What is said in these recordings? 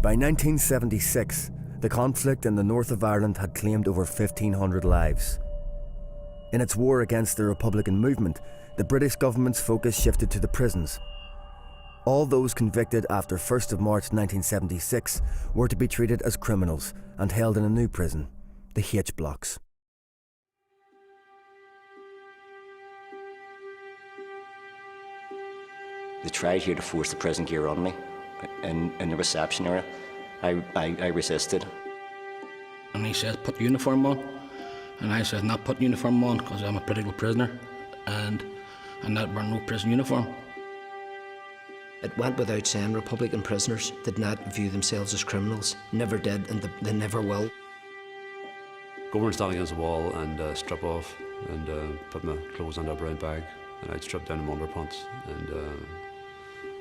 By 1976, the conflict in the north of Ireland had claimed over 1,500 lives. In its war against the Republican movement, the British government's focus shifted to the prisons. All those convicted after 1st of March 1976 were to be treated as criminals and held in a new prison, the H blocks. They tried here to force the prison gear on me in the reception area. I resisted. And he says, put uniform on. And I said, not put uniform on because I'm a political prisoner and that wear no prison uniform. It went without saying Republican prisoners did not view themselves as criminals, never did, and they never will. Go over and stand against the wall and strip off and put my clothes under a brown bag, and I'd strip down my underpants. And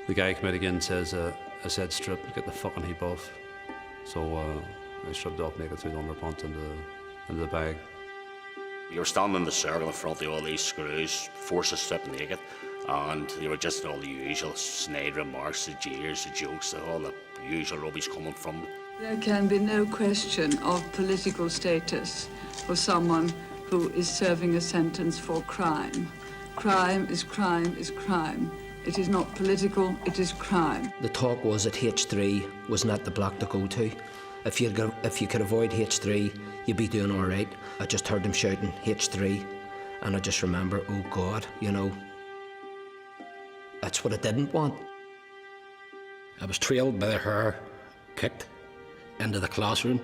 the guy came out again and says, I said strip, get the fucking heap off. So I stripped off naked through the underpants into the bag. You were standing in the circle in front of all these screws, forced to strip naked, and you were just all the usual snide remarks, the jeers, the jokes, all the usual rubbish coming from them. There can be no question of political status for someone who is serving a sentence for crime. Crime is crime is crime. It is not political, it is crime. The talk was that H3 was not the block to go to. If you could avoid H3, you'd be doing all right. I just heard them shouting H3, and I just remember, oh God, you know, that's what I didn't want. I was trailed by the hair, kicked into the classroom.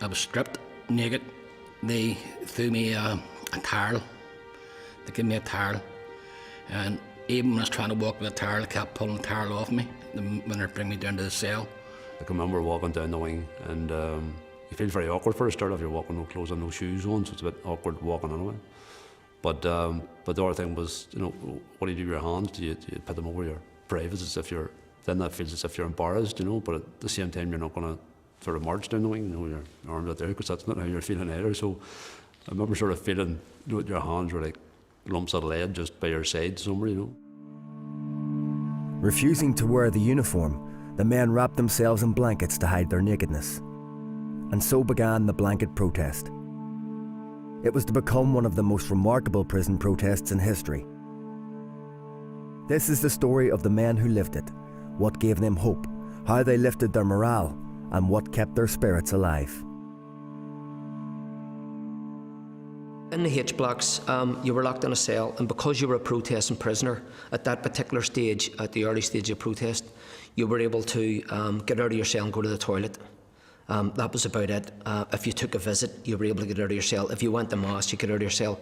I was stripped naked. They threw me a towel. They gave me a towel, and even when I was trying to walk with a towel, they kept pulling the towel off me when they bring me down to the cell. I can remember walking down the wing, and you feel very awkward for a start if you're walking no clothes and no shoes on, so it's a bit awkward walking anyway. But the other thing was, you know, what do you do with your hands? Do you put them over your privates as if you're, then that feels as if you're embarrassed, you know, but at the same time you're not going to sort of march down the wing, you know, your arms out there, because that's not how you're feeling either. So I remember sort of feeling, you know, your hands were like lumps of lead just by your side somewhere, you know. Refusing to wear the uniform, the men wrapped themselves in blankets to hide their nakedness. And so began the blanket protest. It was to become one of the most remarkable prison protests in history. This is the story of the men who lived it, what gave them hope, how they lifted their morale, and what kept their spirits alive. In the H blocks, you were locked in a cell, and because you were a protesting prisoner, at that particular stage, at the early stage of protest, you were able to get out of your cell and go to the toilet. That was about it. If you took a visit, you were able to get out of your cell. If you went to Mass, you could get out of your cell.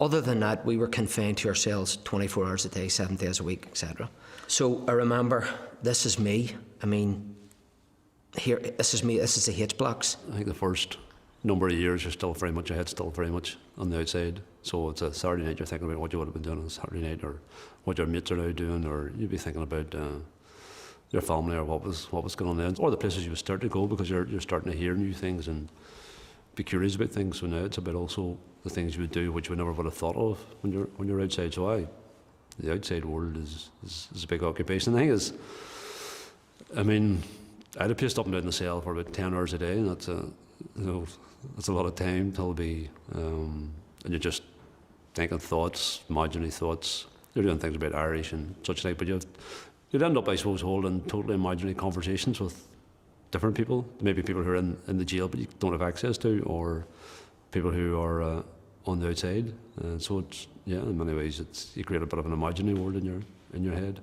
Other than that, we were confined to our cells 24 hours a day, 7 days a week, etc. So I remember, this is me. I mean, here, this is me, this is the H blocks. I think the first number of years you're still very much ahead, still very much on the outside. So it's a Saturday night, you're thinking about what you would have been doing on a Saturday night, or what your mates are now doing, or you'd be thinking about your family, or what was going on then, or the places you would start to go, because you're starting to hear new things and be curious about things. So now it's about also the things you would do which you never would have thought of when you're outside. So the outside world is a big occupation. The thing is, I mean, I had a place up and down the cell for about 10 hours a day, and that's a lot of time to be, and you're just thinking thoughts, imaginary thoughts. You're doing things about Irish and such like, but you'd end up, I suppose, holding totally imaginary conversations with different people. Maybe people who are in the jail but you don't have access to, or people who are on the outside. So it's, yeah, in many ways, you create a bit of an imaginary world in your head.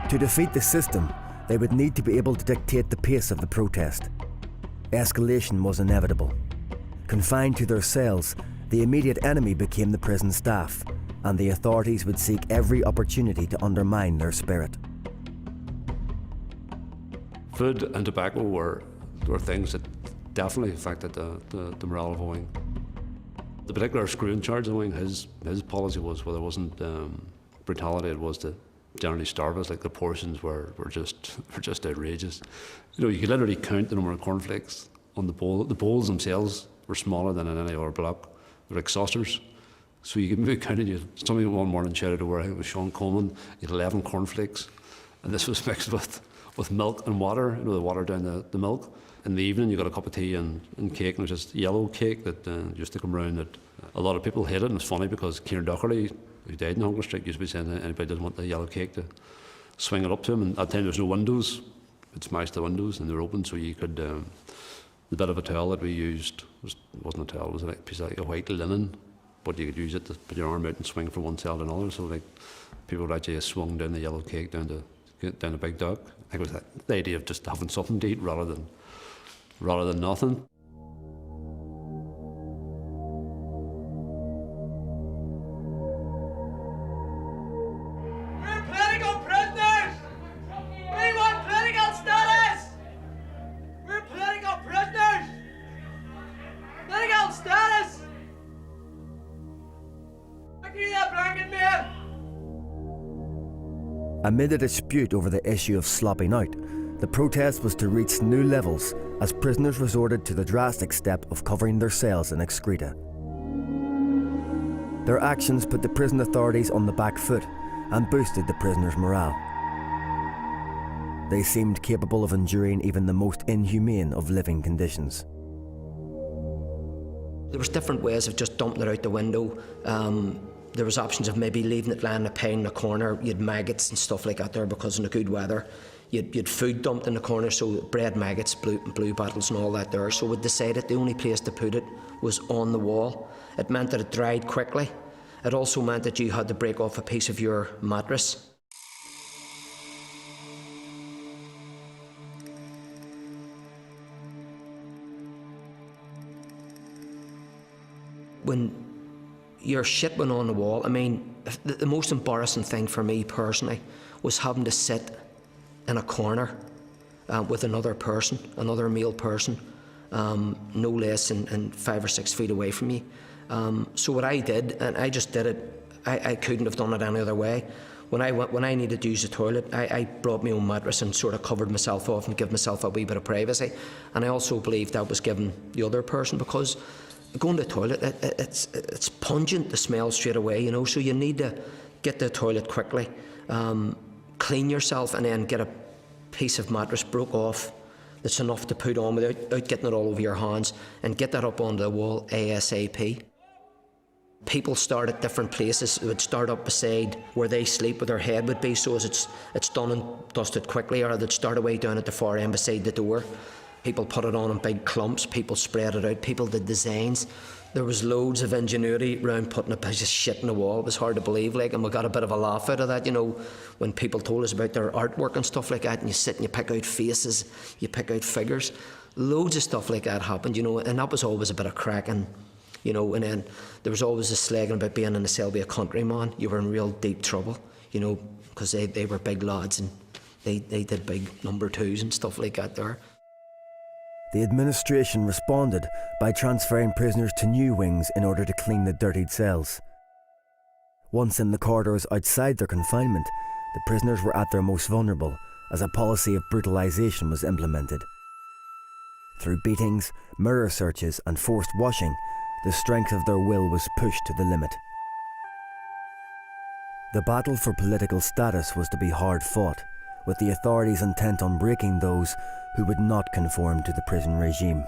To defeat the system, they would need to be able to dictate the pace of the protest. Escalation was inevitable. Confined to their cells, the immediate enemy became the prison staff, and the authorities would seek every opportunity to undermine their spirit. Food and tobacco were things that definitely affected the morale of a wing. The particular screw in charge of the wing, his policy was, well, it wasn't brutality, it was to generally starve us. Like, the portions were just outrageous. You know, you could literally count the number of cornflakes on the bowl. The bowls themselves were smaller than in any other block. They were like saucers, So you can move counting. Somebody one morning shouted over, I think it was Sean Coleman, he had 11 cornflakes, and this was mixed with milk and water, you know, the water down the milk. In the evening you got a cup of tea and cake, and it was just yellow cake that used to come round that a lot of people hated. And it's funny because Kieran Docherty, who died in hunger strike, used to be saying that anybody doesn't want the yellow cake to swing it up to him. And at the time there was no windows, we'd smash the windows and they were open, so you could, the bit of a towel that we used wasn't a towel, it was a piece of like a white linen, but you could use it to put your arm out and swing from one cell to another. So like people would actually swung down the yellow cake down the big duck. I think it was the idea of just having something to eat rather than nothing. We're political prisoners! We want political status! We're political prisoners! Political status! Give me that blanket, man! Amid a dispute over the issue of slopping out, the protest was to reach new levels as prisoners resorted to the drastic step of covering their cells in excreta. Their actions put the prison authorities on the back foot and boosted the prisoners' morale. They seemed capable of enduring even the most inhumane of living conditions. There was different ways of just dumping it out the window. There was options of maybe leaving it lying in a pile in the corner. You had maggots and stuff like that there because in the good weather. You'd food dumped in the corner, so bread maggots, blue bottles and all that there. So we decided the only place to put it was on the wall. It meant that it dried quickly. It also meant that you had to break off a piece of your mattress. When your shit went on the wall, I mean, the most embarrassing thing for me personally was having to sit in a corner with another person, another male person, no less than 5 or 6 feet away from me. So what I did, and I just did it, I couldn't have done it any other way. When I needed to use the toilet, I brought my own mattress and sort of covered myself off and give myself a wee bit of privacy. And I also believed that was giving the other person, because going to the toilet, it's pungent, the smell straight away, you know, so you need to get to the toilet quickly, clean yourself, and then get a piece of mattress broke off that's enough to put on without getting it all over your hands, and get that up onto the wall ASAP. People start at different places. It would start up beside where they sleep, where their head would be, so as it's done and dusted quickly, or they'd start away down at the far end beside the door. People put it on in big clumps, people spread it out, people did designs. There was loads of ingenuity around putting a piece of shit in the wall. It was hard to believe, like, and we got a bit of a laugh out of that, you know, when people told us about their artwork and stuff like that, and you sit and you pick out faces, you pick out figures. Loads of stuff like that happened, you know, and that was always a bit of crack, and, you know, and then there was always a slagging about being in a cell with a countryman. You were in real deep trouble, you know, because they were big lads and they did big number 2s and stuff like that there. The administration responded by transferring prisoners to new wings in order to clean the dirtied cells. Once in the corridors outside their confinement, the prisoners were at their most vulnerable as a policy of brutalisation was implemented. Through beatings, mirror searches and forced washing, the strength of their will was pushed to the limit. The battle for political status was to be hard fought, with the authorities intent on breaking those who would not conform to the prison regime.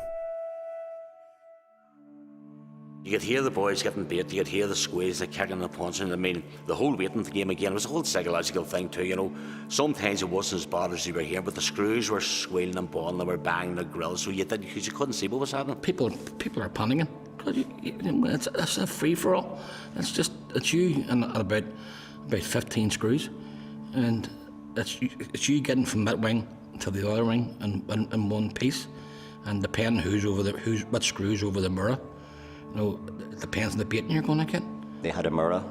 You could hear the boys getting beat, you could hear the squeeze, the kicking, the punching. I mean, the whole waiting game again, it was a whole psychological thing too, you know. Sometimes it wasn't as bad as you were hearing, but the screws were squealing and bawling, they were banging the grills, so you couldn't see what was happening. People are panicking. It's a free-for-all. It's you and about 15 screws, and it's you getting from that wing to the other wing in one piece, and depending what screws over the mirror, you know, it depends on the beating you're going to get. They had a mirror.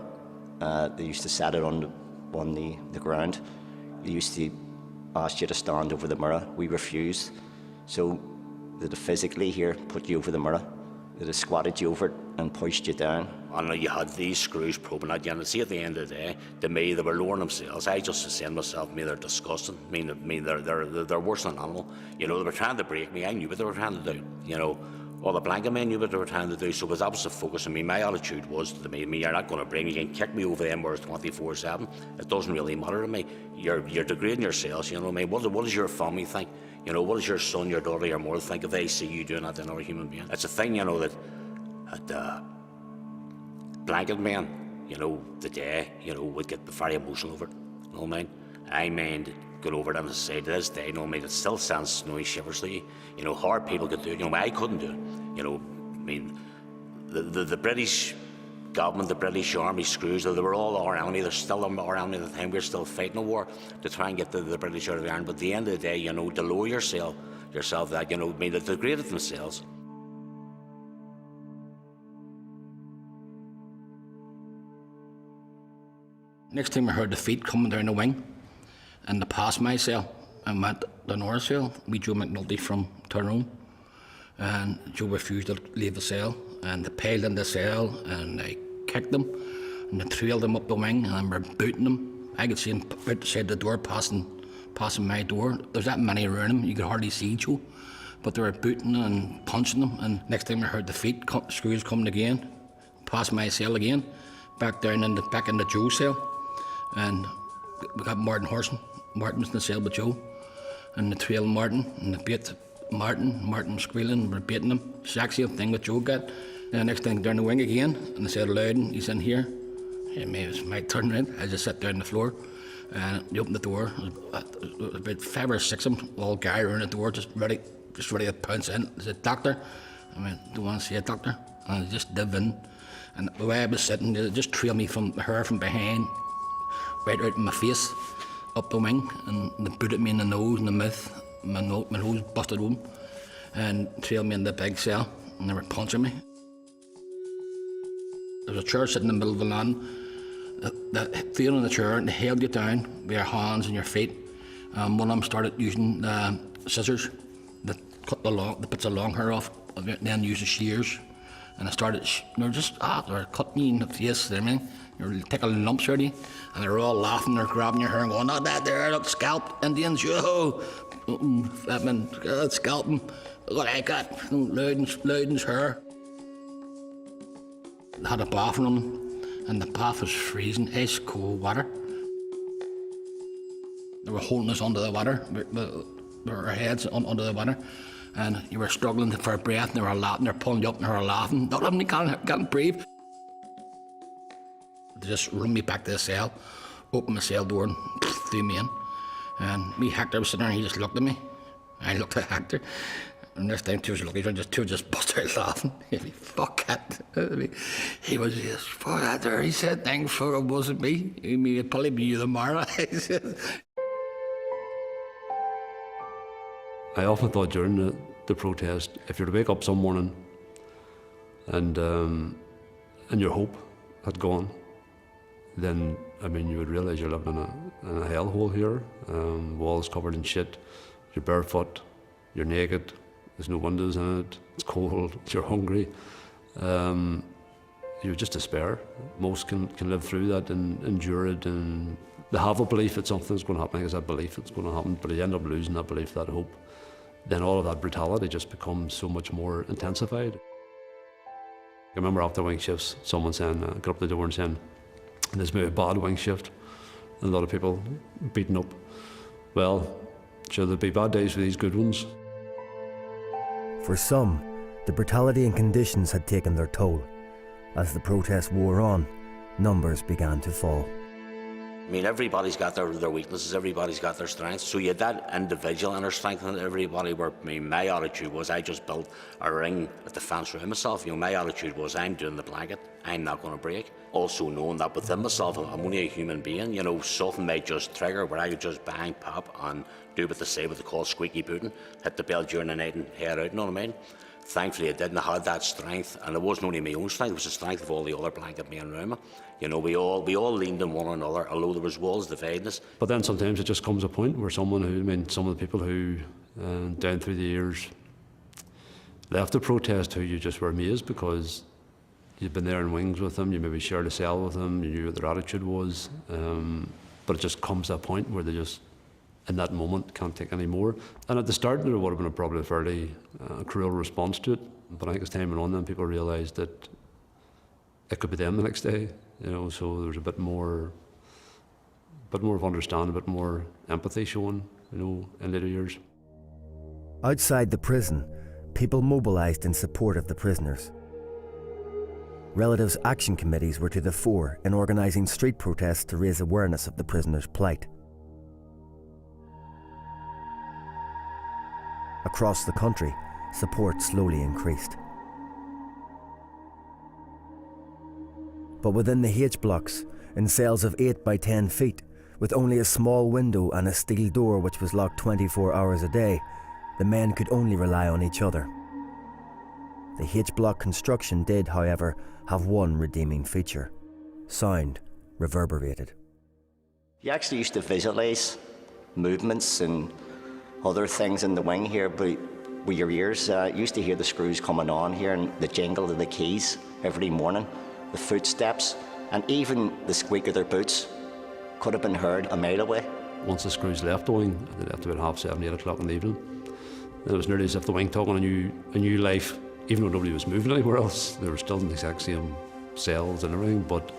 They used to set it on the ground. They used to ask you to stand over the mirror. We refused. So they'd physically here put you over the mirror. They'd have squatted you over it and pushed you down. I know you had these screws probing at you, and see at the end of the day, to me, they were lowering themselves. I just was saying to myself, they're disgusting. I mean, they're worse than an animal. You know, they were trying to break me. I knew what they were trying to do. You know, all the blanket men knew what they were trying to do, so that was the focus. I mean, my attitude was to me, you're not going to bring me, you can kick me over them where it's 24/7. It doesn't really matter to me. You're degrading yourselves, you know what I mean? What does your family think? You know, what does your son, your daughter, your mother think if they see you doing that to another human being? It's a thing, you know, that blanket men, you know, today, you know, would get very emotional over it. You know what I mean? I mind going over them and say to this day, you know what I mean, it still sends snowy shivers to you. You know, hard people could do it. You know, I couldn't do it. You know, I mean, the British government, the British army screws, they were all our enemy. They're still our enemy at the time. We're still fighting a war to try and get the British out of Ireland. But at the end of the day, you know, to lower yourself that, you know, I mean, they degraded themselves. Next time I heard the feet coming down the wing, and they passed my cell and went to the north cell. We Joe McNulty from Tyrone, and Joe refused to leave the cell, and they piled in the cell and they kicked them and they trailed them up the wing and were booting them. I could see them outside the door passing my door. There's that many around them, you could hardly see Joe, but they were booting and punching them. And next time I heard the feet screws coming again, past my cell again, back in the Joe cell, and we got Martin Horson. Martin was in the cell with Joe, and they trailed Martin, and they beat Martin was squealing, we're beating him. Exact same thing with Joe got. And the next thing down the wing again, and they said Loudon, he's in here. And it was my turn, right? I just sat down on the floor, and they opened the door. There was about 5 or 6 of them, all guy around the door, just ready to pounce in. They said, "Doctor." I went, "Don't want to see a doctor." And I just dive in, and the way I was sitting, they just trailed me from the hair from behind, right out in my face, up the wing, and they booted me in the nose and the mouth. My nose busted open, and trailed me in the big cell, and they were punching me. There was a chair sitting in the middle of the land. They fell on the chair and they held you down with your hands and your feet. One of them started using scissors that cut the bits of long hair off, and then using shears. And I started, they were cutting me in the face, you know what I mean? They were taking lumps already, and they were all laughing, they're grabbing your hair and going, "Not that there, look, scalp, Indians, yo!" Flatman, scalping, what I got, Loudon's hair. They had a bath running, and the bath was freezing, ice cold water. They were holding us under the water, with our heads under the water, and you were struggling for breath, and they were laughing, they're pulling you up and they were laughing. "Not of them, can't breathe." They just run me back to the cell, opened the cell door and threw me in. And me Hector was sitting there and he just looked at me. I looked at Hector. And next time two was looking at each other, two just busted out laughing. Fuck that. He was just, "Fuck that there." He said, "Thanks for it wasn't me. It'd probably be you tomorrow." He said. I often thought during the protest, if you were to wake up some morning and your hope had gone, then, I mean, you would realise you're living in a hellhole here. Walls covered in shit, you're barefoot, you're naked, there's no windows in it, it's cold, you're hungry. You just despair. Most can live through that and endure it, and they have a belief that something's going to happen, because that belief it's going to happen, but they end up losing that belief, that hope. Then all of that brutality just becomes so much more intensified. I remember after wing shifts, someone saying, got up the door and saying, "There's been a bad wing shift," and a lot of people beaten up. Well, sure, there'll be bad days for these good ones. For some, the brutality and conditions had taken their toll. As the protest wore on, numbers began to fall. I mean, everybody's got their weaknesses, everybody's got their strengths. So you had that individual inner strength in everybody where, I mean, my attitude was I just built a ring at the fence around myself. You know, my attitude was I'm doing the blanket, I'm not going to break. Also knowing that within myself, I'm only a human being. You know, something may just trigger where I could just bang, pop, and do what they say, what they call squeaky booting, hit the bell during the night and head out, you know what I mean? Thankfully I didn't have that strength, and it wasn't only my own strength, it was the strength of all the other blanket men around me. You know, we all leaned on one another, although there was walls dividing us. But then sometimes it just comes a point where someone who, I mean, some of the people who, down through the years, left the protest, who you just were amazed because you'd been there in wings with them, you maybe shared a cell with them, you knew what their attitude was, but it just comes to a point where they just, in that moment, can't take any more. And at the start there would have been probably a fairly cruel response to it. But I think as time went on, then people realised that it could be them the next day, you know, so there was a bit more of understanding, a bit more empathy shown, you know, in later years. Outside the prison, people mobilised in support of the prisoners. Relatives' action committees were to the fore in organising street protests to raise awareness of the prisoners' plight. Across the country, support slowly increased. But within the H blocks, in cells of 8 by 10 feet, with only a small window and a steel door which was locked 24 hours a day, the men could only rely on each other. The H block construction did, however, have one redeeming feature. Sound reverberated. You actually used to visualise movements and other things in the wing here, but with your ears, you used to hear the screws coming on here and the jingle of the keys every morning, the footsteps, and even the squeak of their boots could have been heard a mile away. Once the screws left the wing, they left about 7:30, 8 o'clock in the evening. And it was nearly as if the wing took on a new life, even though nobody was moving anywhere else. They were still in the exact same cells and everything, but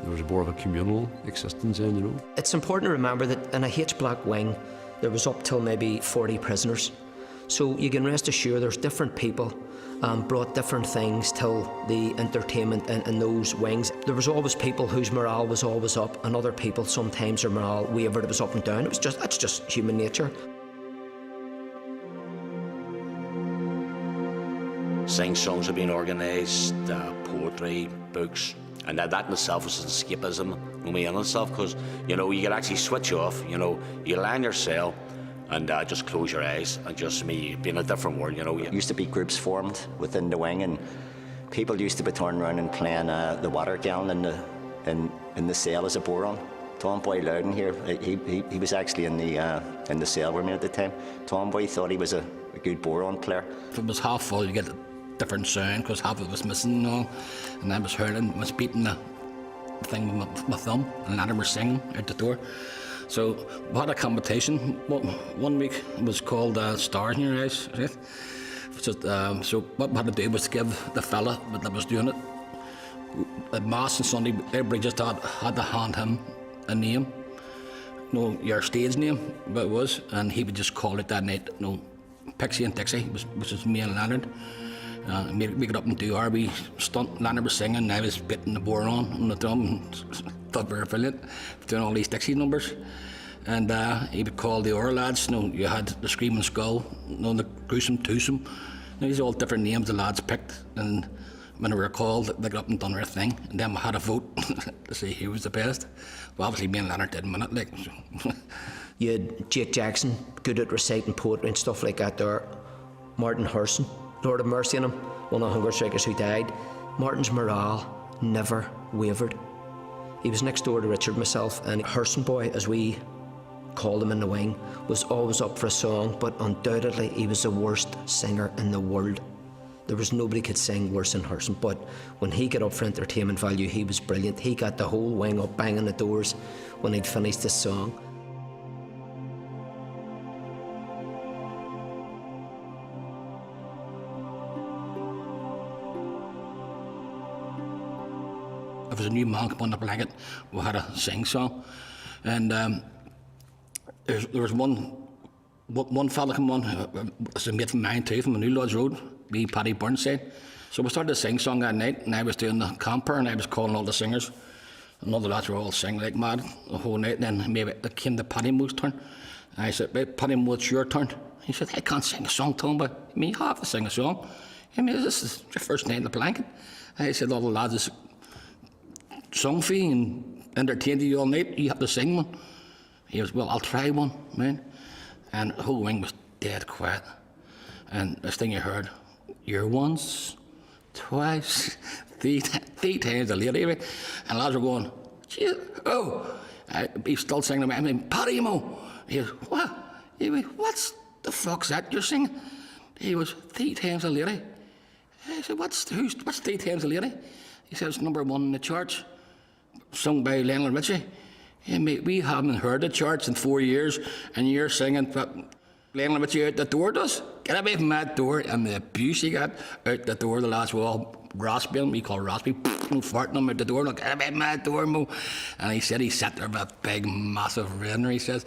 there was more of a communal existence in, you know. It's important to remember that in a H block wing, there was up till maybe 40 prisoners. So you can rest assured there's different people brought different things till the entertainment in those wings. There was always people whose morale was always up, and other people sometimes their morale wavered, it was up and down. That's just human nature. Sing-songs have been organised, poetry, books, and that in itself was an escapism in itself, because you know you could actually switch off. You know, you lie in your cell and just close your eyes and just be in a different world. You know, Used to be groups formed within the wing, and people used to be turning around and playing the water gallon in the cell as a boron. Tom Boy Loudon here, he was actually in the cell with me at the time. Tom Boy thought he was a good boron player. If it was half full, you get a different sound because half of it was missing and all. And I was hurling, was beating the thing with my thumb, and then I was singing out the door. So we had a competition. One week it was called Stars in Your Eyes. Right? So what we had to do was give the fella that was doing it, at Mass and Sunday, everybody just had to hand him a name. No, your stage name, what it was, and he would just call it that night. No, Pixie and Dixie, which was me and Leonard. We got up and do our wee stunt. Leonard was singing, and I was beating the board on the drum, and thought we were brilliant, doing all these Dixie numbers. And he would call the other lads. You know, you had the Screaming Skull, you know, the Gruesome Twosome. These are all different names the lads picked, and when they were called, they got up and done their thing, and then we had a vote to see who was the best. Well, obviously me and Leonard didn't win it, like. So. You had Jake Jackson, good at reciting poetry and stuff like that there. Martin Hurson, Lord have mercy on him, one of the hunger strikers who died. Martin's morale never wavered. He was next door to Richard and myself, and Hurson boy, as we called him in the wing, was always up for a song, but undoubtedly he was the worst singer in the world. There was nobody could sing worse than Hurson, but when he got up for entertainment value, he was brilliant. He got the whole wing up banging the doors when he'd finished his song. If there was a new man come on the blanket, we had a sing-song. And there was one fella come on, was a mate from mine too, from the New Lodge Road, me, Paddy Burnside. So we started to sing song that night, and I was doing the camper, and I was calling all the singers. And all the lads were all singing like mad the whole night. And then maybe it came to Paddy Moo's turn. And I said, right, Paddy Moo, it's your turn. He said, I can't sing a song, Tom, but you have to sing a song. I mean, this is your first night in the blanket. And I said, all the lads is sung for you and entertained you all night, you have to sing one. He goes, well, I'll try one, man. And the whole wing was dead quiet. And this thing you heard, you're once, twice, three times a lady. And the lads were going, gee, oh. He's still singing, I mean, Paddy Mo. He goes, what? He goes, what's the fuck's that you're singing? He was 3 times a lady. I said, what's 3 times a lady? He said, it's #1 in the charts, sung by Lionel Richie. Hey, mate, we haven't heard the charts in 4 years, and you're singing. But Laying with you out the door does. Get away from that door, and the abuse he got out the door, the lads were all rasping, we call rasping, farting him out the door, look, get away from that door, Mo. And he said he sat there with a big, massive rinner, he says.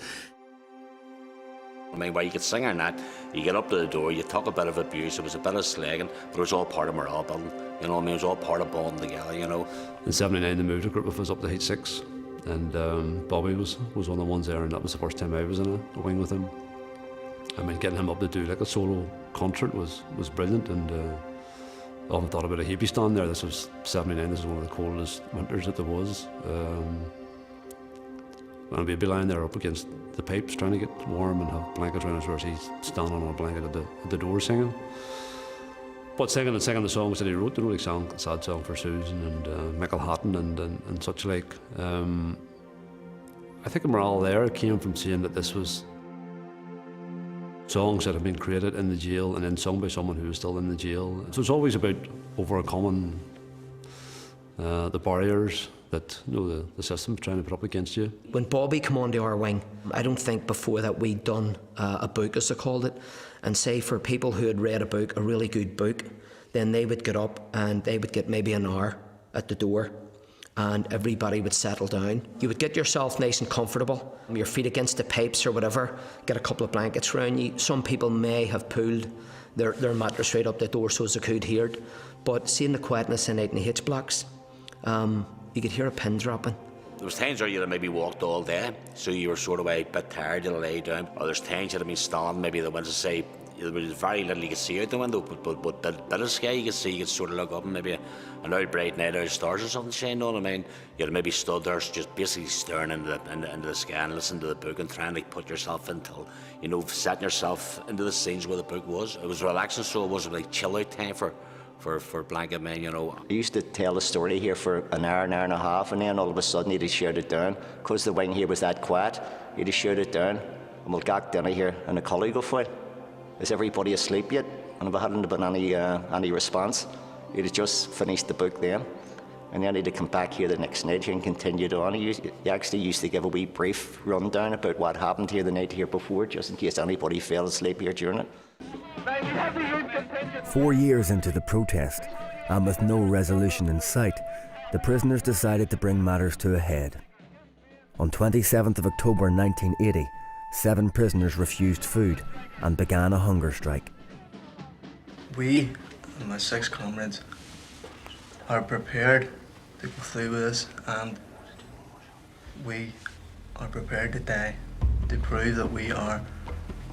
I mean, while you could sing or not, you get up to the door, you talk a bit of abuse, it was a bit of slagging, but it was all part of morale building. You know what I mean? It was all part of bonding together, you know. In '79, they moved a group of us up to Heat 6, and Bobby was one of the ones there, and that was the first time I was in a wing with him. I mean, getting him up to do like a solo concert was brilliant, and I often thought about a heapy stand there. This was '79, this was one of the coldest winters that there was. And we'd be lying there up against the pipes trying to get warm and have blankets around us, whereas he's standing on a blanket at the door singing. But singing the songs that he wrote, you know, like Sad Song for Susan and Michael Hatton and such like. I think the morale there came from seeing that this was songs that had been created in the jail and then sung by someone who was still in the jail. So it's always about overcoming the barriers that, you know, the system's trying to put up against you. When Bobby came onto our wing, I don't think before that we'd done a book, as they called it, and say for people who had read a book, a really good book, then they would get up and they would get maybe an hour at the door and everybody would settle down. You would get yourself nice and comfortable, your feet against the pipes or whatever, get a couple of blankets around you. Some people may have pulled their mattress right up the door so as they could hear it, but seeing the quietness in the H blocks, you could hear a pin dropping. There was times where you'd have maybe walked all day, so you were sort of a bit tired, you'd lay down. Or there's times you'd have been standing, maybe the window, say, there was very little you could see out the window, but bit of sky you could sort of look up and maybe an out bright night out of stars or something shining on. I mean, you'd have maybe stood there just basically staring into the sky and listening to the book and trying to put yourself into, you know, setting yourself into the scenes where the book was. It was relaxing, so it wasn't like chill out time for blanket men, you know. I used to tell the story here for an hour and a half, and then all of a sudden he'd have shut it down. Because the wing here was that quiet, he'd have shut it down, and we'll get dinner here, and the colleague will fight. Is everybody asleep yet? And if I hadn't been any response, he'd have just finished the book then. And then he'd have come back here the next night and continued on. He actually used to give a wee brief rundown about what happened here the night here before, just in case anybody fell asleep here during it. 4 years into the protest, and with no resolution in sight, the prisoners decided to bring matters to a head. On 27th of October 1980, 7 prisoners refused food and began a hunger strike. We and my 6 comrades are prepared to go through with this, and we are prepared to die to prove that we are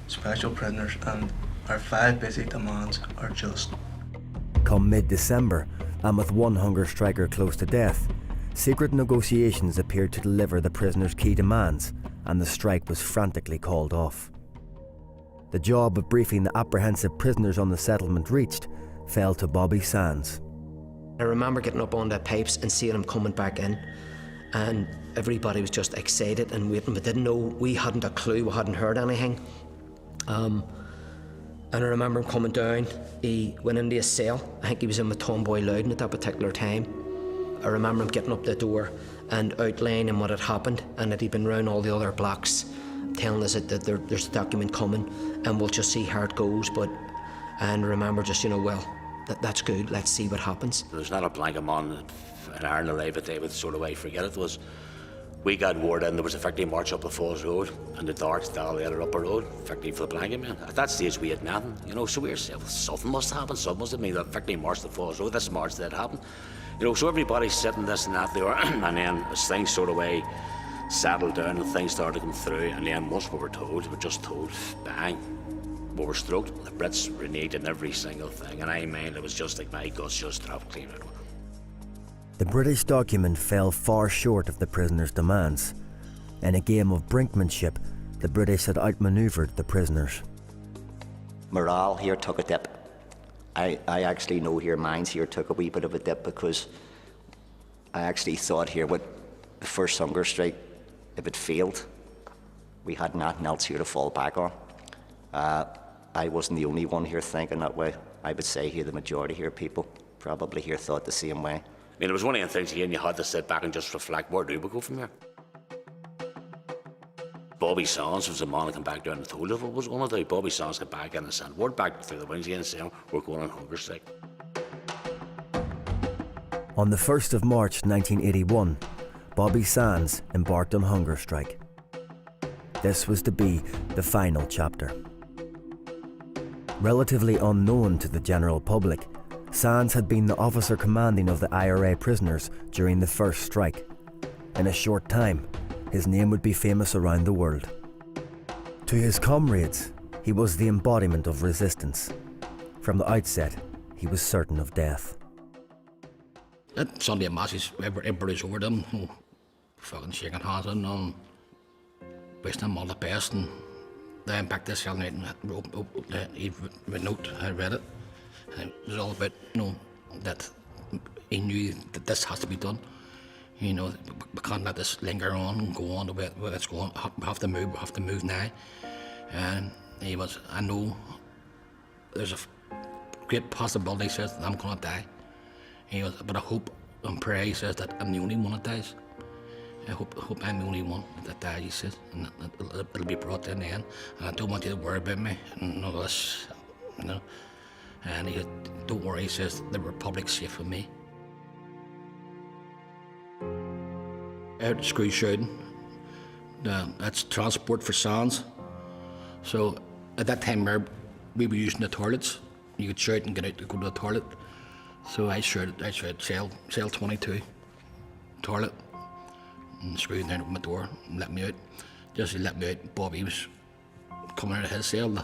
special prisoners and our 5 basic demands are just. Come mid-December, and with one hunger striker close to death, secret negotiations appeared to deliver the prisoners' key demands, and the strike was frantically called off. The job of briefing the apprehensive prisoners on the settlement reached fell to Bobby Sands. I remember getting up on the pipes and seeing him coming back in, and everybody was just excited and waiting, but didn't know, we hadn't a clue, we hadn't heard anything. And I remember him coming down, he went into his cell. I think he was in with Tomboy Loudon at that particular time. I remember him getting up the door and outlining what had happened, and that he'd been round all the other blocks telling us that there's a document coming and we'll just see how it goes. And I remember just, you know, well, that's good, let's see what happens. There's not a blanket man in Ireland alive that they would sort of way forget it was. We got word in there was a victory march up the Falls Road and the darts down the other upper road, victory for the blanket man. At that stage we had nothing, you know, so we were saying, well, something must happen, something must have been that victory march to the Falls Road, this march that happened. You know, so everybody's sitting this and that there, and then as things sort of way settled down and things started to come through, and then once we were just told, bang, we were stroked. The Brits reneged in every single thing, and I mean, it was just like my guts just dropped clean out. The British document fell far short of the prisoners' demands. In a game of brinkmanship, the British had outmanoeuvred the prisoners. Morale here took a dip. I actually know here mines here took a wee bit of a dip, because I actually thought here with the first hunger strike, if it failed, we had nothing else here to fall back on. I wasn't the only one here thinking that way. I would say here the majority here people probably here thought the same way. I mean, it was one of the things here, and you had to sit back and just reflect, where do we go from here? Bobby Sands was the man that came back down and told us what was going to do. Bobby Sands got back in and sent word back through the wings again saying we're going on hunger strike. On the 1st of March 1981, Bobby Sands embarked on hunger strike. This was to be the final chapter. Relatively unknown to the general public, Sands had been the officer commanding of the IRA prisoners during the first strike. In a short time, his name would be famous around the world. To his comrades, he was the embodiment of resistance. From the outset, he was certain of death. That Sunday masses, everybody's over them, fucking shaking hands and wishing them all the best. And then back this cell night and he read note, I read it. And it was all about, that he knew that this has to be done. We can't let this linger on and go on the way it's going. We have to move now. And I know there's a great possibility, he says, that I'm going to die. But I hope and pray, he says, that I'm the only one that dies. I hope I'm the only one that dies, he says, and it'll be brought to an end. And I don't want you to worry about me and all this, And he said, don't worry, he says, the Republic's safe for me. Out screw shouting. That's transport for Sands. So at that time we were using the toilets. You could shout and get out to go to the toilet. So I shouted cell 22, toilet, and screwed down my door and let me out. Just to let me out, Bobby was coming out of his cell, the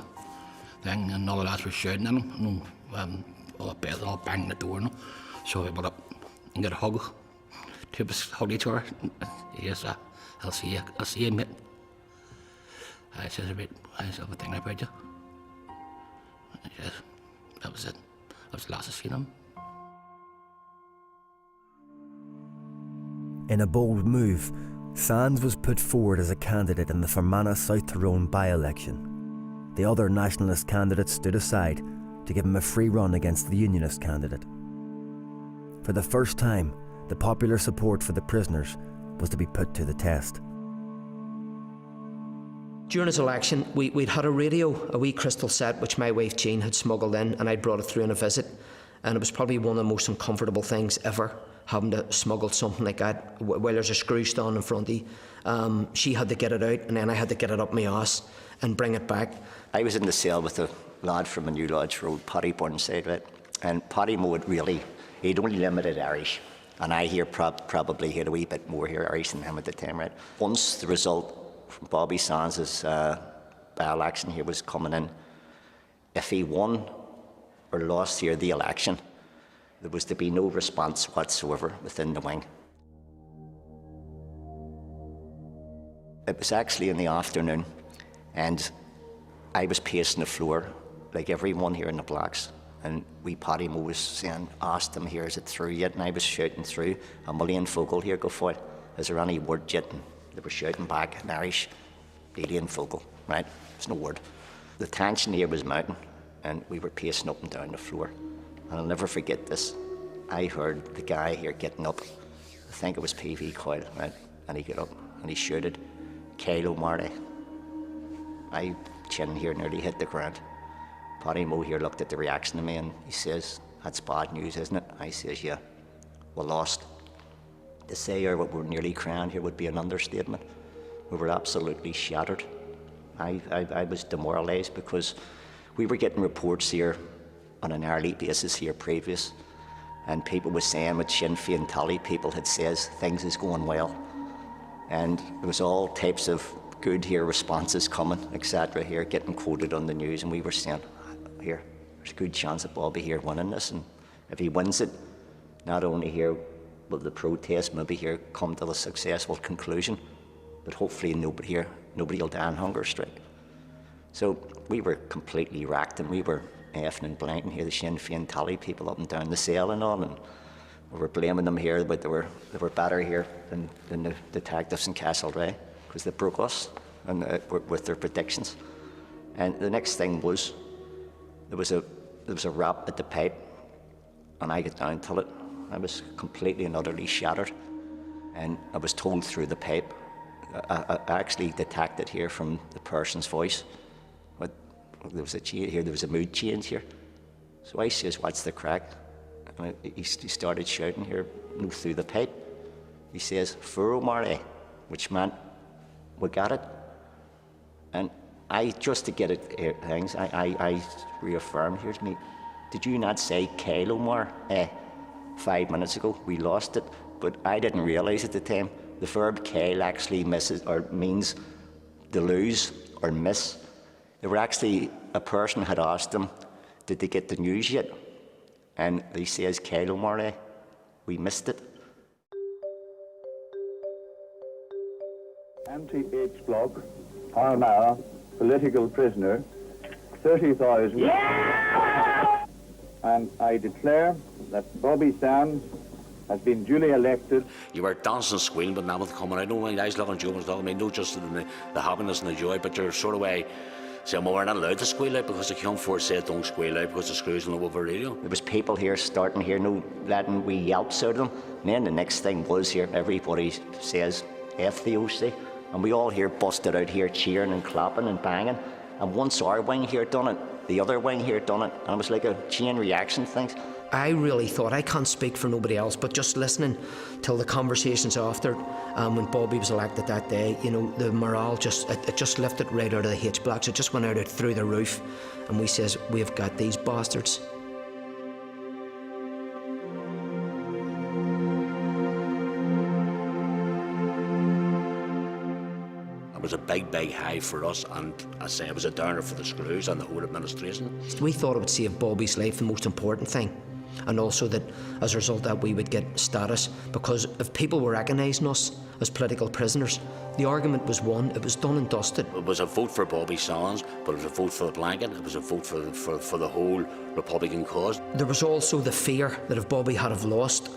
thing, and all the lads were shouting at him. All the beds all banging the door. So I went up and got a hug. Two of us hugged each other. Yes, I'll see you, mate. I said I was thinking about you. Yes, that was it. That was the last I seen him. In a bold move, Sands was put forward as a candidate in the Fermanagh South Tyrone by-election. The other nationalist candidates stood aside to give him a free run against the unionist candidate. For the first time, the popular support for the prisoners was to be put to the test. During his election, we'd had a radio, a wee crystal set, which my wife Jean had smuggled in, and I'd brought it through on a visit. And it was probably one of the most uncomfortable things ever, having to smuggle something like that while there's a screw stand in front of you. She had to get it out, and then I had to get it up my ass and bring it back. I was in the cell with a lad from a New Lodge Road, Paddy Burnside, right? And Paddy Moe he'd only limited Irish. And I probably had a wee bit more here Irish than him at the time, right? Once the result from Bobby Sands' by-election here was coming in, if he won or lost here the election, there was to be no response whatsoever within the wing. It was actually in the afternoon, and I was pacing the floor like everyone here in the blocks. And Paddy Moe was saying, asked him here, is it through yet? And I was shouting through, a million focal here, go for it. Is there any word yet? And they were shouting back in Irish, alien focal, right? There's no word. The tension here was mounting, and we were pacing up and down the floor. And I'll never forget this. I heard the guy here getting up. I think it was PV Coyle, right? And he got up and he shouted, Kyle O'Mara. My chin here nearly hit the ground. Paddy Moe here looked at the reaction of me and he says, that's bad news, isn't it? I says, yeah, we lost. To say here what we're nearly crying here would be an understatement. We were absolutely shattered. I was demoralised because we were getting reports here on an hourly basis here previous, and people were saying with Sinn Féin tally, people had says things is going well. And there was all types of good here responses coming, etc. here, getting quoted on the news, and we were saying, here, there's a good chance of Bobby here winning this, and if he wins it, not only here will the protest maybe here come to a successful conclusion, but hopefully nobody will die on hunger strike. So we were completely racked, and we were effing and blanking here, the Sinn Féin tally people up and down the cell and all, and we were blaming them here, but they were better here than the detectives in Castlereagh, because they broke us and with their predictions. And the next thing was, there was a rap at the pipe, and I got down to it. I was completely and utterly shattered, and I was told through the pipe I actually detected here from the person's voice, there was a change here, there was a mood change here. So I says, what's the crack? And he started shouting here through the pipe. He says, Furo Mare, which meant, we got it. And I, just to get it, things, I reaffirmed here to me, did you not say Kilo Mar 5 minutes ago? We lost it, but I didn't realise at the time the verb Kyle actually means to lose or miss. They were actually, a person had asked them, did they get the news yet? And he says, Kilo Mar, we missed it. Anti-H block, Armagh, political prisoner, 30,000. Yeah! And I declare that Bobby Sands has been duly elected. You were dancing and squealing, but now with coming out. I don't mind, I was looking at you and was talking, I mean, not just the happiness and the joy, but you're sort of way saying, well, we're not allowed to squeal out because the Come Forward said don't squeal out because the screws will know over radio. There was people here starting here, no letting wee yelps out of them. And then the next thing was here, everybody says F the OC. And we all here busted out here cheering and clapping and banging. And once our wing here done it, the other wing here done it. And it was like a chain reaction thing. I really thought, I can't speak for nobody else, but just listening till the conversations after, when Bobby was elected that day, you know, the morale it just lifted right out of the H blocks. It just went out through the roof. And we says, we've got these bastards. It was a big high for us, and I say it was a downer for the screws and the whole administration. We thought it would save Bobby's life, the most important thing. And also that as a result of that we would get status, because if people were recognising us as political prisoners, the argument was won, it was done and dusted. It was a vote for Bobby Sands, but it was a vote for the blanket, it was a vote for the whole Republican cause. There was also the fear that if Bobby had have lost,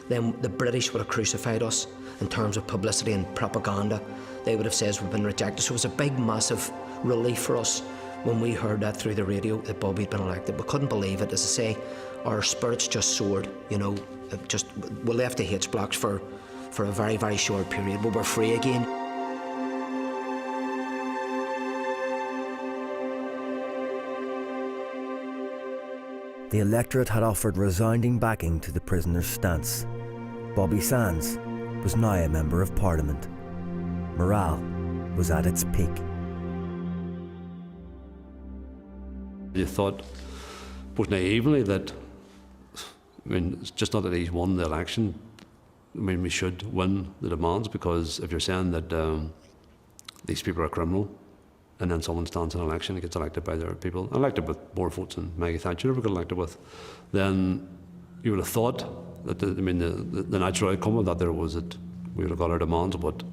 then the British would have crucified us in terms of publicity and propaganda. They would have said we've been rejected. So it was a big, massive relief for us when we heard that through the radio that Bobby had been elected. We couldn't believe it. As I say, our spirits just soared, you know. We left the H blocks for a very, very short period, but we're free again. The electorate had offered resounding backing to the prisoner's stance. Bobby Sands was now a Member of Parliament. Morale was at its peak. You thought, both naively, that, I mean, it's just not that he's won the election. I mean, we should win the demands, because if you're saying that these people are criminal, and then someone stands in an election and gets elected by their people, elected with more votes than Maggie Thatcher ever got elected with, then you would have thought that the natural outcome of that there was that we would have got our demands, but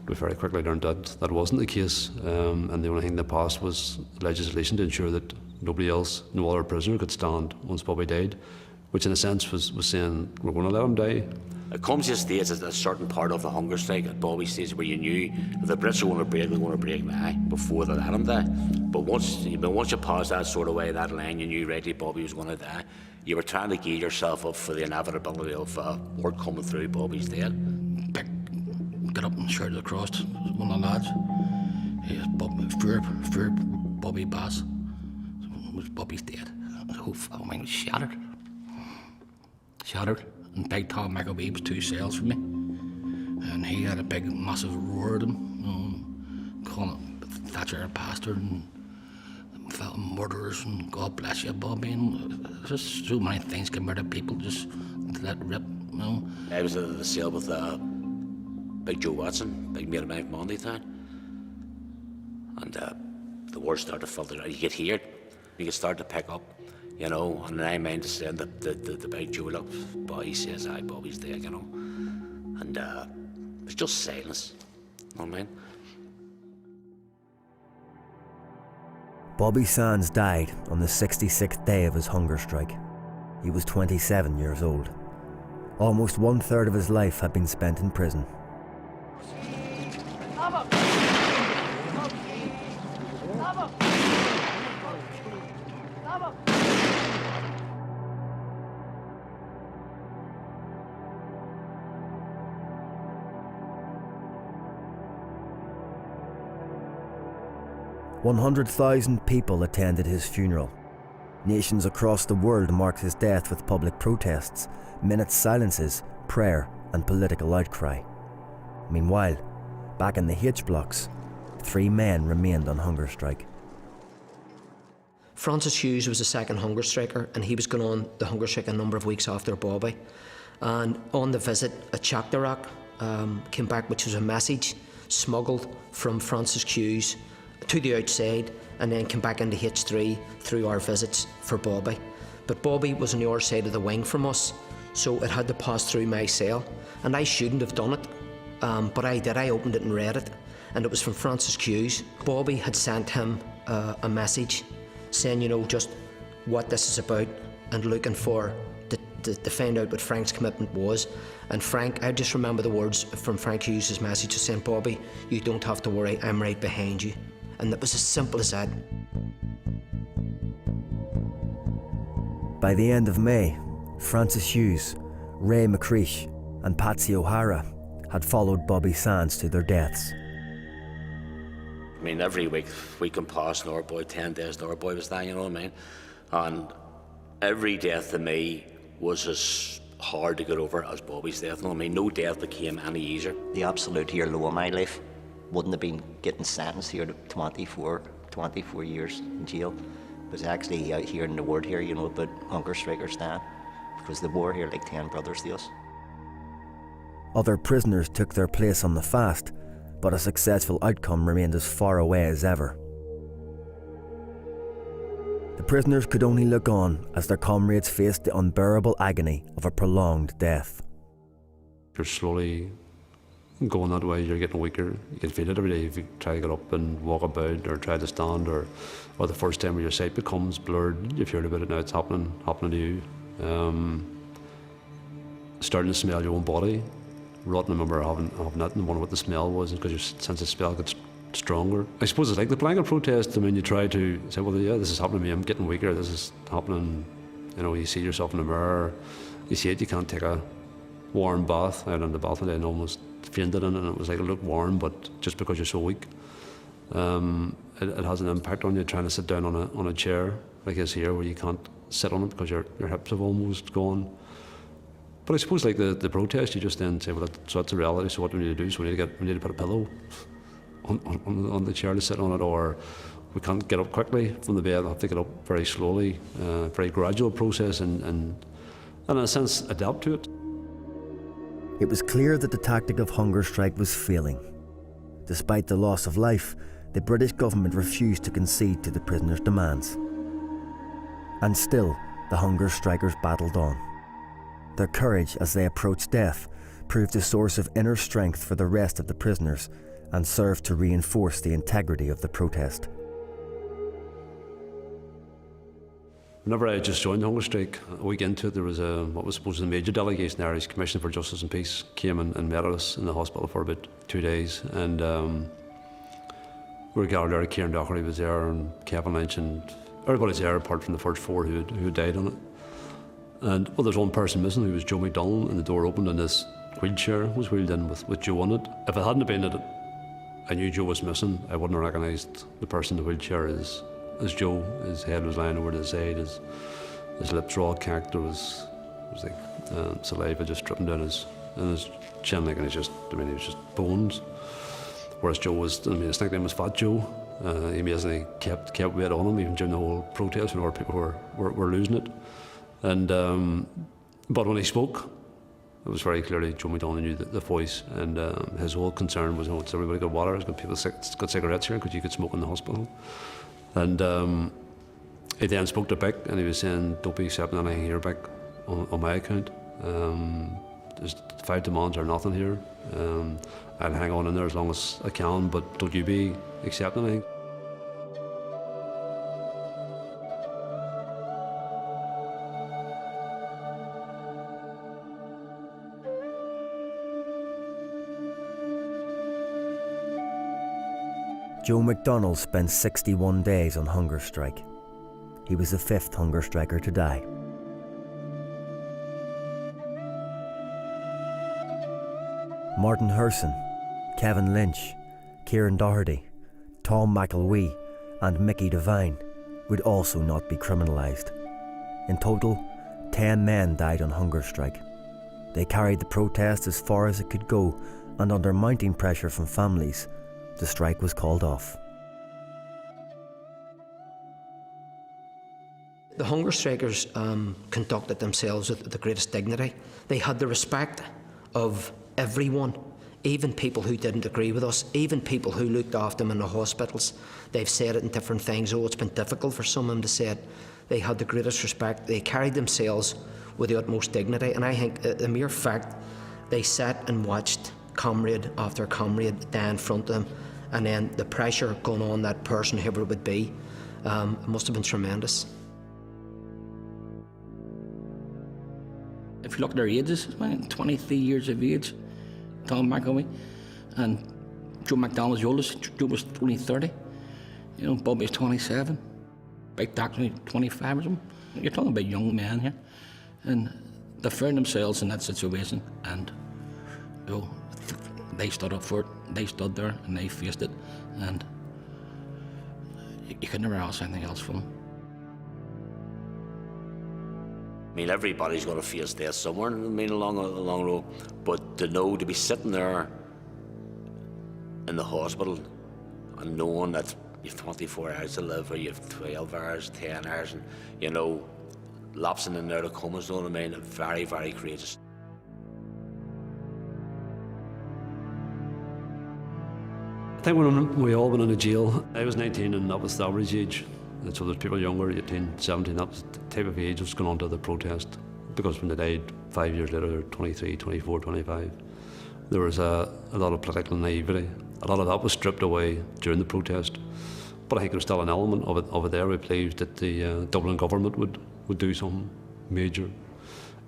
we very quickly learned that wasn't the case, and the only thing that passed was legislation to ensure that nobody else, no other prisoner could stand once Bobby died, which in a sense was saying we're going to let him die. It comes to a stage, a certain part of the hunger strike at Bobby stage, where you knew if the Brits were going to break, they're going to break now before they let him die. But once you passed that sort of way, that line, you knew rightly Bobby was going to die. You were trying to gear yourself up for the inevitability of word coming through Bobby's dead. Get up and shouted across one of the lads. He was fear Bobby Bass. Bobby's dead. The whole thing was shattered. And Big Tom McAwee was 2 cells from me. And he had a big, massive roar at him, calling Thatcher a bastard and murderers and God bless you, Bobby. And just so many things came out of people just let rip, you know. I was at the cell with Big Joe Watson, big mate of mine from Monday Town. And the words started to filter out. You could hear it, you could start to pick up, you know. And I mind to say that the Big Joe looked, but he says, aye, Bobby's dead, you know. And it was just silence, you know what I mean? Bobby Sands died on the 66th day of his hunger strike. He was 27 years old. Almost 1/3 of his life had been spent in prison. 100,000 people attended his funeral. Nations across the world marked his death with public protests, minute silences, prayer and political outcry. Meanwhile, back in the H blocks, 3 men remained on hunger strike. Francis Hughes was the second hunger striker, and he was going on the hunger strike a number of weeks after Bobby. And on the visit, a Chakdarak came back, which was a message smuggled from Francis Hughes to the outside, and then came back into H3 through our visits for Bobby. But Bobby was on the other side of the wing from us, so it had to pass through my cell, and I shouldn't have done it, but I did. I opened it and read it, and it was from Francis Hughes. Bobby had sent him a message saying, you know, just what this is about, and looking for to find out what Frank's commitment was. And Frank, I just remember the words from Frank Hughes' message saying, Bobby, you don't have to worry, I'm right behind you. And it was as simple as that. By the end of May, Francis Hughes, Ray McCreesh and Patsy O'Hara had followed Bobby Sands to their deaths. I mean, every week can pass and our boy, 10 days, and our boy was dying, you know what I mean? And every death to me was as hard to get over as Bobby's death, you know what I mean? No death became any easier. The absolute hero of my life wouldn't have been getting sentenced here to 24 years in jail. It was actually out here in the word here, you know, about hunger strikers stand, because the war here like 10 brothers to us. Other prisoners took their place on the fast, but a successful outcome remained as far away as ever. The prisoners could only look on as their comrades faced the unbearable agony of a prolonged death. You're slowly going that way, you're getting weaker. You can feel it every day if you try to get up and walk about or try to stand, or the first time where your sight becomes blurred, you've heard about it now, it's happening to you. Starting to smell your own body. Rotten, I remember having that and wondering what the smell was, because your sense of smell gets stronger. I suppose it's like the blanket protest. I mean, you try to say, well, yeah, this is happening to me, I'm getting weaker, this is happening. You know, you see yourself in the mirror, you see it, you can't take a warm bath. Out in the bath today and almost fainted in it, and it was like lukewarm, but just because you're so weak. It has an impact on you, trying to sit down on a chair like this here, where you can't sit on it because your hips have almost gone. But I suppose like the protest, you just then say, well, that's a reality, so what do we need to do? So we need to put a pillow on the chair to sit on it, or we can't get up quickly from the bed, I have to get up very slowly, very gradual process, and in a sense adapt to it. It was clear that the tactic of hunger strike was failing. Despite the loss of life, the British government refused to concede to the prisoners' demands. And still, the hunger strikers battled on. Their courage as they approached death proved a source of inner strength for the rest of the prisoners and served to reinforce the integrity of the protest. Whenever I just joined the hunger strike, a week into it, there was what was supposed to be a major delegation, the Irish Commission for Justice and Peace, came and met us in the hospital for about 2 days, and we were gathered there. Kieran Doherty was there, and Kevin Lynch, and everybody's there apart from the first 4 who died on it. And well, there's one person missing, who was Joe McDonald, and the door opened and this wheelchair was wheeled in with Joe on it. If it hadn't been that I knew Joe was missing, I wouldn't have recognised the person in the wheelchair as Joe. His head was lying over to the side, his lips were all cracked, there was like saliva just dripping down his chin, like, and he was just bones. Whereas Joe was, his nickname was Fat Joe. He amazingly kept weight on him even during the whole protest when people were losing it. And but when he spoke, it was very clearly Joe McDonald knew the voice, and his whole concern was, has everybody got water? Has got people got cigarettes here? Because you could smoke in the hospital. And he then spoke to Beck, and he was saying, don't be accepting anything here, Beck, on my account. There's 5 demands or nothing here. I'll hang on in there as long as I can, but don't you be accepting anything. Joe McDonald spent 61 days on hunger strike. He was the 5th hunger striker to die. Martin Herson, Kevin Lynch, Kieran Doherty, Tom McElwee and Mickey Devine would also not be criminalised. In total, 10 men died on hunger strike. They carried the protest as far as it could go, and under mounting pressure from families, the strike was called off. The hunger strikers conducted themselves with the greatest dignity. They had the respect of everyone, even people who didn't agree with us, even people who looked after them in the hospitals. They've said it in different things. Oh, it's been difficult for some of them to say it. They had the greatest respect. They carried themselves with the utmost dignity, and I think the mere fact they sat and watched comrade after comrade die in front of them, and then the pressure going on that person, whoever it would be, it must have been tremendous. If you look at their ages, 23 years of age, Tom McAwee, and Joe McDonald's oldest. Joe was only 30. You know, Bobby's 27. Big Doc's only 25 or something. You're talking about young men here. And they found themselves in that situation, and you know, they stood up for it. They stood there and they faced it, and you could never ask anything else from them. I mean, everybody's going to face death somewhere, I mean, along the road. But to be sitting there in the hospital and knowing that you've 24 hours to live, or you've 12 hours, 10 hours, and, you know, lapsing in there to comas, you know what I mean? Very, very courageous. I think when we all went into jail, I was 19 and that was the average age. And so there's people younger, 18, 17, that was the type of age that was going on to the protest. Because when they died 5 years later, they were 23, 24, 25. There was a lot of political naivety. A lot of that was stripped away during the protest. But I think there was still an element of it there. We believed that the Dublin government would do something major.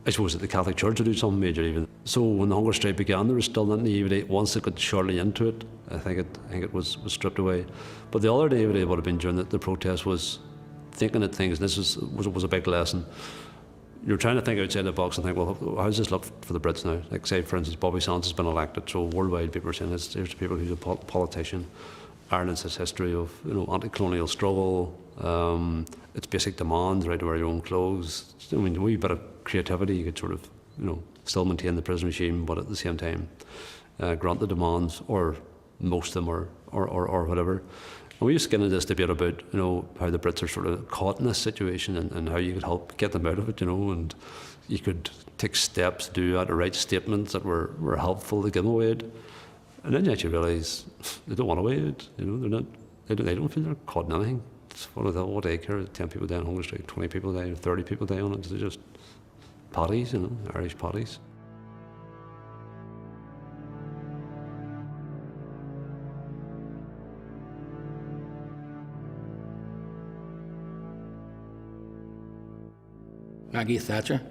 I suppose that the Catholic Church would do something major even. So when the hunger strike began, there was still that naivety. Once it got shortly into it, I think it was stripped away. But the other naivety would have been during the protest was thinking at things, and this was a big lesson. You're trying to think outside the box and think, well, how does this look for the Brits now? Like, say, for instance, Bobby Sands has been elected, so worldwide people are saying this. Here's people who's a politician. Ireland's this history of, you know, anti-colonial struggle. Its basic demands, right to wear your own clothes. I mean, a wee bit of creativity, you could sort of, you know, still maintain the prison regime, but at the same time grant the demands, or most of them, or whatever. And we used to get into this debate about, you know, how the Brits are sort of caught in this situation, and how you could help get them out of it, you know, and you could take steps to do that, to write statements that were helpful to give them away. And then you actually realise they don't want to wait it, you know, they don't feel they're caught in anything. It's what do they care? 10 people die on hunger strike, 20 people die, 30 people die on it. They're just paddies, you know, Irish paddies. Maggie Thatcher,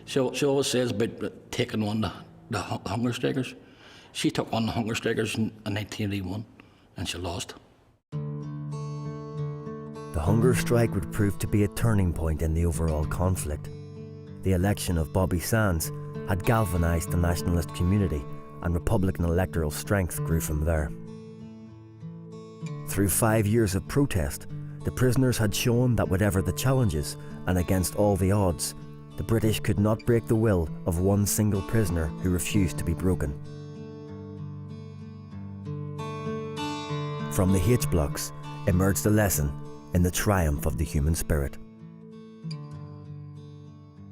she always says about taking on the hunger strikers. She took on the hunger strikers in 1981, and she lost. The hunger strike would prove to be a turning point in the overall conflict. The election of Bobby Sands had galvanised the nationalist community, and Republican electoral strength grew from there. Through 5 years of protest, the prisoners had shown that whatever the challenges, and against all the odds, the British could not break the will of one single prisoner who refused to be broken. From the H-blocks emerged a lesson in the triumph of the human spirit.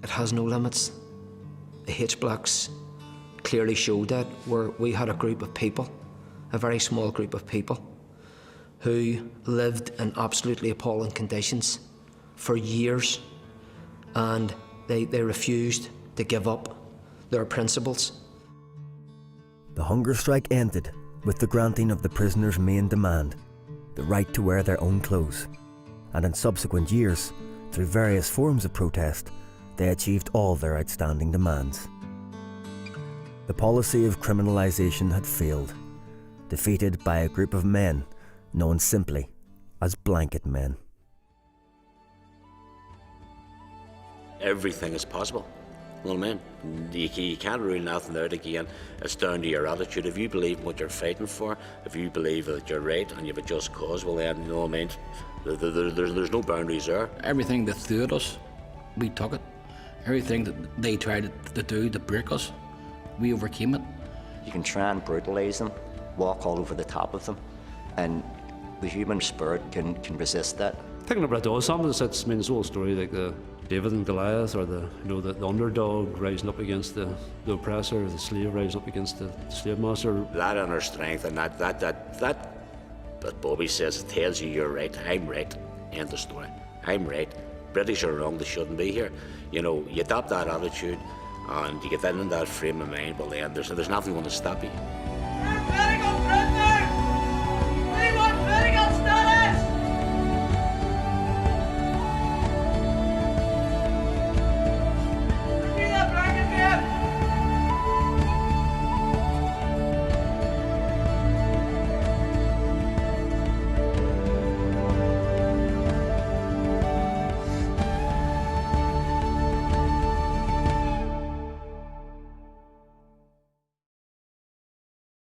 It has no limits. The H-blocks clearly showed that, where we had a group of people, a very small group of people, who lived in absolutely appalling conditions for years, and they refused to give up their principles. The hunger strike ended with the granting of the prisoners' main demand, the right to wear their own clothes, and in subsequent years, through various forms of protest, they achieved all their outstanding demands. The policy of criminalisation had failed, defeated by a group of men known simply as blanket men. Everything is possible. You know what I mean? You can't rule nothing out again. It's down to your attitude. If you believe in what you're fighting for, if you believe that you're right and you have a just cause, well then, you know what I mean? There's no boundaries there. Everything they threw at us, we took it. Everything that they tried to do to break us, we overcame it. You can try and brutalise them, walk all over the top of them, and the human spirit can resist that. Thinking about those, some of it's, I mean, it's a whole story like the David and Goliath, or the underdog rising up against the oppressor, the slave rising up against the slave master. That inner strength and that Bobby says, it tells you you're right, I'm right, end of story. I'm right, British are wrong, they shouldn't be here. You know, you adopt that attitude and you get that in that frame of mind, well then there's nothing going to stop you.